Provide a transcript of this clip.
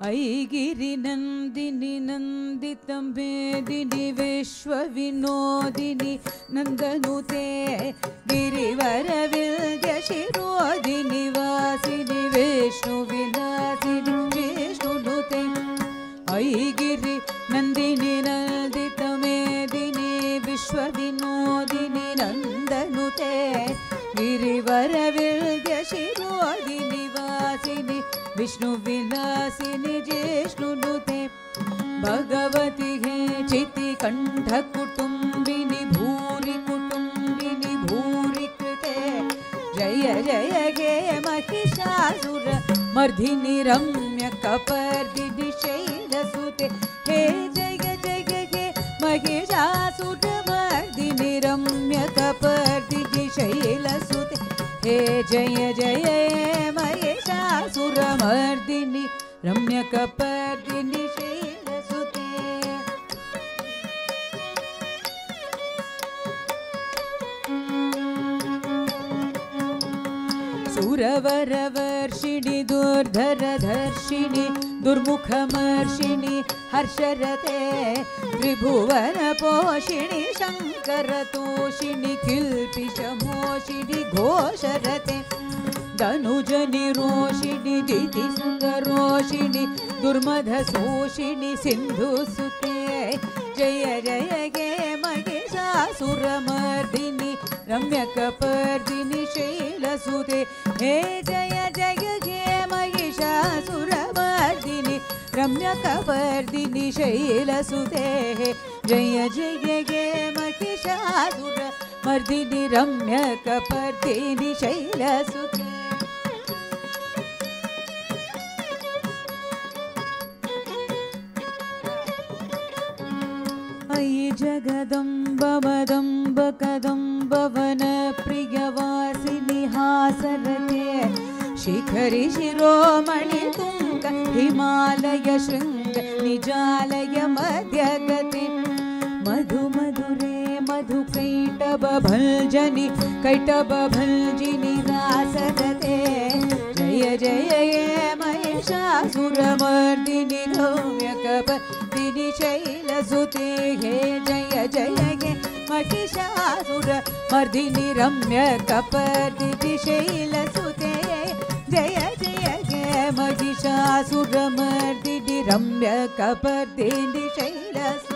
ऐगिरि नंदिनि नंदितंबेदिनि विश्वविनोदिनि नंदनुते गिरिवर विद्य शिरोदिनि वासिनि विष्णुविलासिनि विष्णुनुते ऐगिरि नंदिनि नंदितमेदिनि विश्वविनोदिनि नंदनुते गिरिवर विद्य शिरोदिनि वासिनि विष्णुविलासिनि जिष्णुनुते भगवति हे चिति कंठ कुटुंबिनि भूरि कृते जय जय गे महिषासुर मर्दिनि रम्य कपर्दिनि शैलसुते हे जय जय गे महिषासुर मर्दिनि रम्य कपर्दिनि शैलसुते हे जय जय महिषासुरमर्दिनि रम्यकपर्दिनि शैलसुते सुरवरवर्षिणि दुर्धरधर्षिणि दुर्मुखमर्षिणि हर्षरते त्रिभुवनपोषिणि शङ्करतोषिणि किल्पिषमोषिणि घोषरते धनुजनि रोषिणि दितिसुन्दरोषिणि दुर्मधशोषिणि सिन्धुसुते जय जय गे महिषासुरमर्दिनि रम्यकपर्दिनि शैलसुते हे जय जय गे महिषासुरमर्दिनि रम्यकपर्दिनि शैलसुते जय जय गे महिषासुरमर्दिनि रम्यकपर्दिनि शैलसुते अयि जगदम्ब मदम्ब कदम्ब वन प्रियवासिनि हासरते शिखरि शिरोमणि तुंग हिमालय शृंग निजालय मध्यगते मधु मधुरे मधु कैटभ भंजिनि रासरते जय जय महिषासुरमर्दिनि रम्यकपर्दिनि शैलसुते हे जय जय गे महिषासुरमर्दिनि रम्यकपर्दिनि शैलसुते जय जय गे महिषासुरमर्दिनि रम्यकपर्दिनि शैलसुते